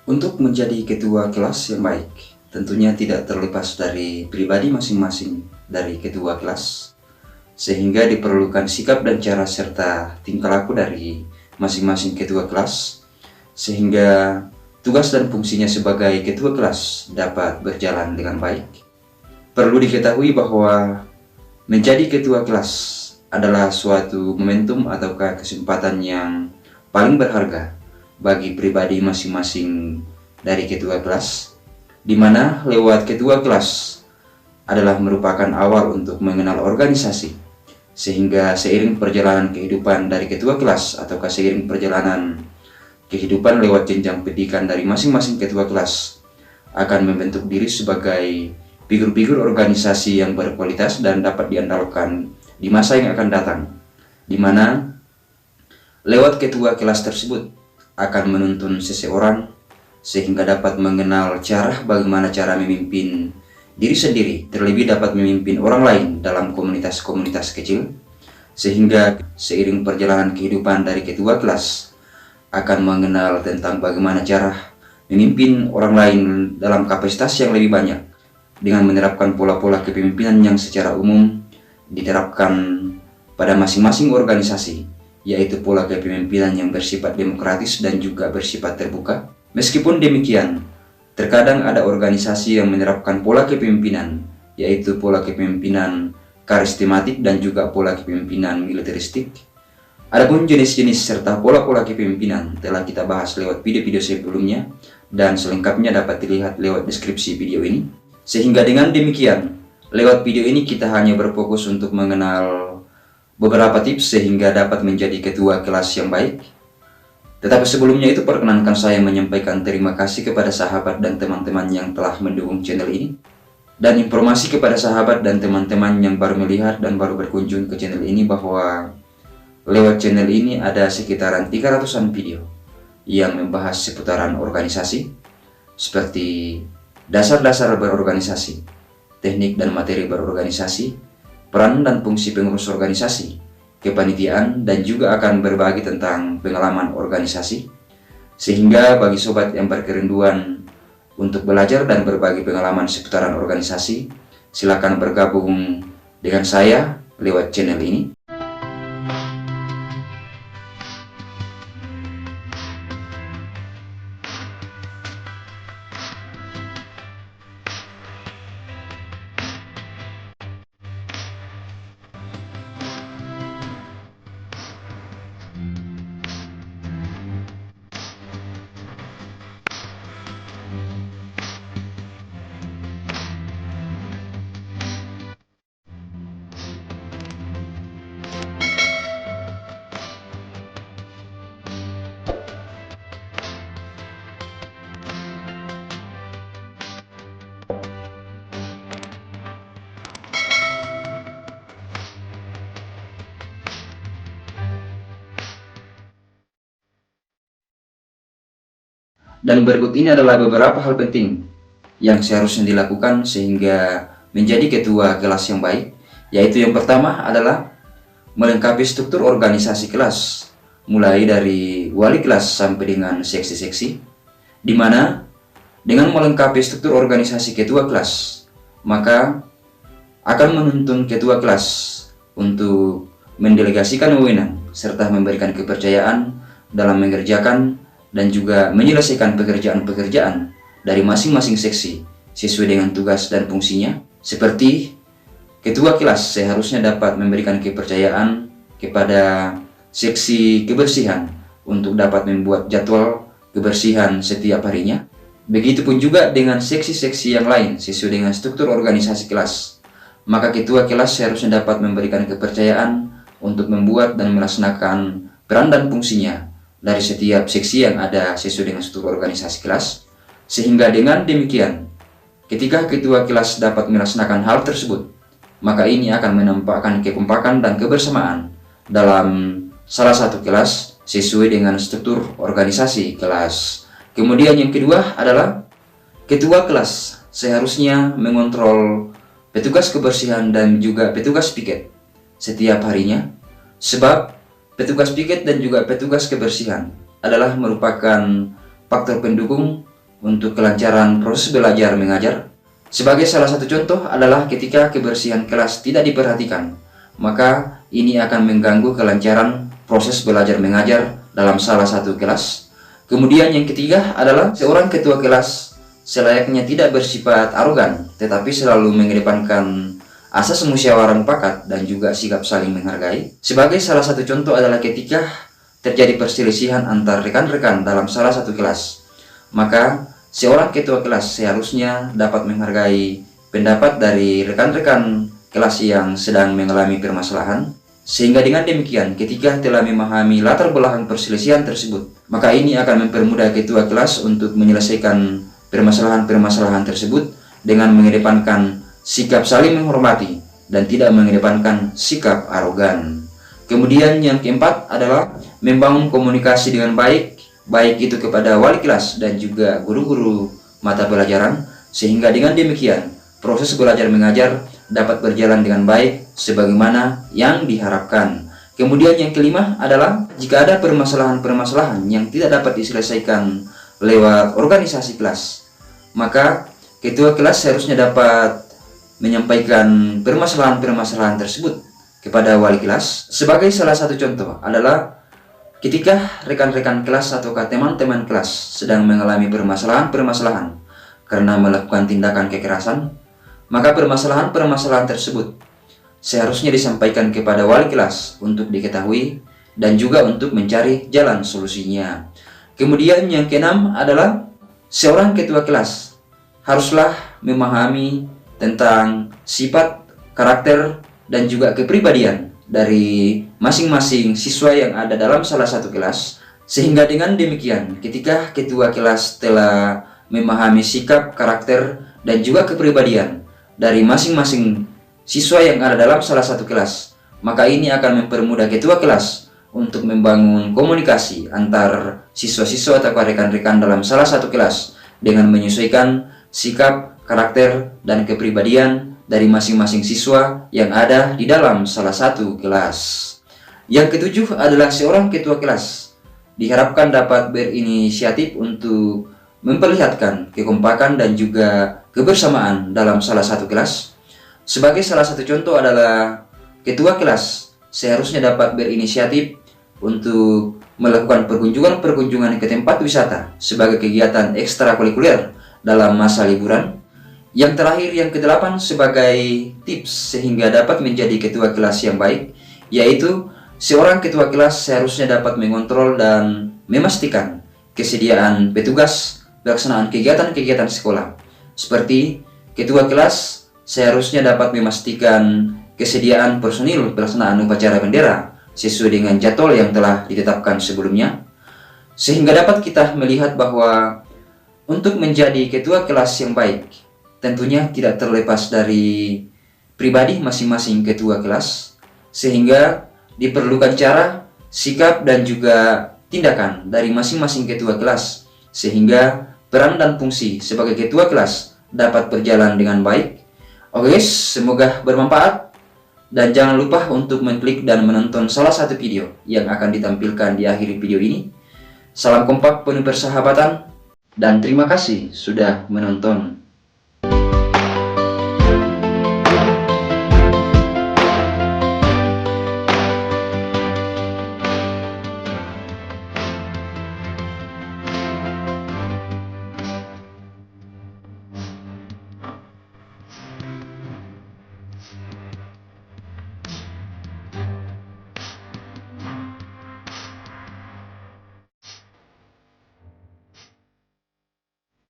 Untuk menjadi ketua kelas yang baik, tentunya tidak terlepas dari pribadi masing-masing dari ketua kelas, sehingga diperlukan sikap dan cara serta tingkah laku dari masing-masing ketua kelas, sehingga tugas dan fungsinya sebagai ketua kelas dapat berjalan dengan baik. Perlu diketahui bahwa menjadi ketua kelas adalah suatu momentum ataukah kesempatan yang paling berharga bagi pribadi masing-masing dari ketua kelas, di mana lewat ketua kelas adalah merupakan awal untuk mengenal organisasi, sehingga seiring perjalanan kehidupan dari ketua kelas ataukah seiring perjalanan kehidupan lewat jenjang pendidikan dari masing-masing ketua kelas akan membentuk diri sebagai figur-figur organisasi yang berkualitas dan dapat diandalkan di masa yang akan datang, di mana lewat ketua kelas tersebut akan menuntun seseorang sehingga dapat mengenal bagaimana cara memimpin diri sendiri, terlebih dapat memimpin orang lain dalam komunitas-komunitas kecil, sehingga seiring perjalanan kehidupan dari ketua kelas akan mengenal tentang bagaimana cara memimpin orang lain dalam kapasitas yang lebih banyak dengan menerapkan pola-pola kepemimpinan yang secara umum diterapkan pada masing-masing organisasi, yaitu pola kepemimpinan yang bersifat demokratis dan juga bersifat terbuka. Meskipun demikian, terkadang ada organisasi yang menerapkan pola kepemimpinan, yaitu pola kepemimpinan karismatik dan juga pola kepemimpinan militeristik. Adapun jenis-jenis serta pola-pola kepemimpinan telah kita bahas lewat video-video sebelumnya, dan selengkapnya dapat dilihat lewat deskripsi video ini. Sehingga dengan demikian, lewat video ini kita hanya berfokus untuk mengenal beberapa tips sehingga dapat menjadi ketua kelas yang baik. Tetapi sebelumnya itu perkenankan saya menyampaikan terima kasih kepada sahabat dan teman-teman yang telah mendukung channel ini. Dan informasi kepada sahabat dan teman-teman yang baru melihat dan baru berkunjung ke channel ini bahwa lewat channel ini ada sekitaran 300-an video yang membahas seputaran organisasi, seperti dasar-dasar berorganisasi, teknik dan materi berorganisasi, peran dan fungsi pengurus organisasi, kepanitiaan, dan juga akan berbagi tentang pengalaman organisasi. Sehingga bagi sobat yang berkerinduan untuk belajar dan berbagi pengalaman seputaran organisasi, silakan bergabung dengan saya lewat channel ini. Dan berikut ini adalah beberapa hal penting yang seharusnya dilakukan sehingga menjadi ketua kelas yang baik, yaitu yang pertama adalah melengkapi struktur organisasi kelas, mulai dari wali kelas sampai dengan seksi-seksi, di mana dengan melengkapi struktur organisasi ketua kelas, maka akan menuntun ketua kelas untuk mendelegasikan wewenang serta memberikan kepercayaan dalam mengerjakan dan juga menyelesaikan pekerjaan-pekerjaan dari masing-masing seksi sesuai dengan tugas dan fungsinya. Seperti ketua kelas seharusnya dapat memberikan kepercayaan kepada seksi kebersihan untuk dapat membuat jadwal kebersihan setiap harinya. Begitupun juga dengan seksi-seksi yang lain sesuai dengan struktur organisasi kelas. Maka ketua kelas seharusnya dapat memberikan kepercayaan untuk membuat dan melaksanakan peran dan fungsinya dari setiap seksi yang ada sesuai dengan struktur organisasi kelas, sehingga dengan demikian ketika ketua kelas dapat melaksanakan hal tersebut, maka ini akan menampakkan kekompakan dan kebersamaan dalam salah satu kelas sesuai dengan struktur organisasi kelas. Kemudian yang kedua adalah ketua kelas seharusnya mengontrol petugas kebersihan dan juga petugas piket setiap harinya, sebab petugas piket dan juga petugas kebersihan adalah merupakan faktor pendukung untuk kelancaran proses belajar mengajar. Sebagai salah satu contoh adalah ketika kebersihan kelas tidak diperhatikan, maka ini akan mengganggu kelancaran proses belajar mengajar dalam salah satu kelas. Kemudian yang ketiga adalah seorang ketua kelas selayaknya tidak bersifat arogan, tetapi selalu mengedepankan asas musyawarah mufakat dan juga sikap saling menghargai. Sebagai salah satu contoh adalah ketika terjadi perselisihan antar rekan-rekan dalam salah satu kelas, maka seorang ketua kelas seharusnya dapat menghargai pendapat dari rekan-rekan kelas yang sedang mengalami permasalahan, sehingga dengan demikian ketika telah memahami latar belakang perselisihan tersebut, maka ini akan mempermudah ketua kelas untuk menyelesaikan permasalahan-permasalahan tersebut dengan mengedepankan sikap saling menghormati dan tidak mengedepankan sikap arogan. Kemudian yang keempat adalah membangun komunikasi dengan baik itu kepada wali kelas dan juga guru-guru mata pelajaran, sehingga dengan demikian proses belajar mengajar dapat berjalan dengan baik sebagaimana yang diharapkan. Kemudian yang kelima adalah jika ada permasalahan-permasalahan yang tidak dapat diselesaikan lewat organisasi kelas, maka ketua kelas seharusnya dapat menyampaikan permasalahan-permasalahan tersebut kepada wali kelas. Sebagai salah satu contoh adalah ketika rekan-rekan kelas atau teman-teman kelas sedang mengalami permasalahan-permasalahan karena melakukan tindakan kekerasan, maka permasalahan-permasalahan tersebut seharusnya disampaikan kepada wali kelas untuk diketahui dan juga untuk mencari jalan solusinya. Kemudian yang keenam adalah seorang ketua kelas haruslah memahami tentang sifat, karakter, dan juga kepribadian dari masing-masing siswa yang ada dalam salah satu kelas, sehingga dengan demikian ketika ketua kelas telah memahami sikap, karakter, dan juga kepribadian dari masing-masing siswa yang ada dalam salah satu kelas, maka ini akan mempermudah ketua kelas untuk membangun komunikasi antar siswa-siswa atau rekan-rekan dalam salah satu kelas dengan menyesuaikan sikap, karakter, dan kepribadian dari masing-masing siswa yang ada di dalam salah satu kelas. Yang ketujuh adalah seorang ketua kelas diharapkan dapat berinisiatif untuk memperlihatkan kekompakan dan juga kebersamaan dalam salah satu kelas. Sebagai salah satu contoh adalah ketua kelas seharusnya dapat berinisiatif untuk melakukan perkunjungan-perkunjungan ke tempat wisata sebagai kegiatan ekstrakurikuler dalam masa liburan. Yang terakhir, yang kedelapan, sebagai tips sehingga dapat menjadi ketua kelas yang baik, yaitu seorang ketua kelas seharusnya dapat mengontrol dan memastikan kesediaan petugas pelaksanaan kegiatan-kegiatan sekolah. Seperti ketua kelas seharusnya dapat memastikan kesediaan personil pelaksanaan upacara bendera sesuai dengan jadwal yang telah ditetapkan sebelumnya, sehingga dapat kita melihat bahwa untuk menjadi ketua kelas yang baik tentunya tidak terlepas dari pribadi masing-masing ketua kelas, sehingga diperlukan cara, sikap, dan juga tindakan dari masing-masing ketua kelas, sehingga peran dan fungsi sebagai ketua kelas dapat berjalan dengan baik. Oke guys, semoga bermanfaat, dan jangan lupa untuk mengklik dan menonton salah satu video yang akan ditampilkan di akhir video ini. Salam kompak penuh persahabatan, dan terima kasih sudah menonton.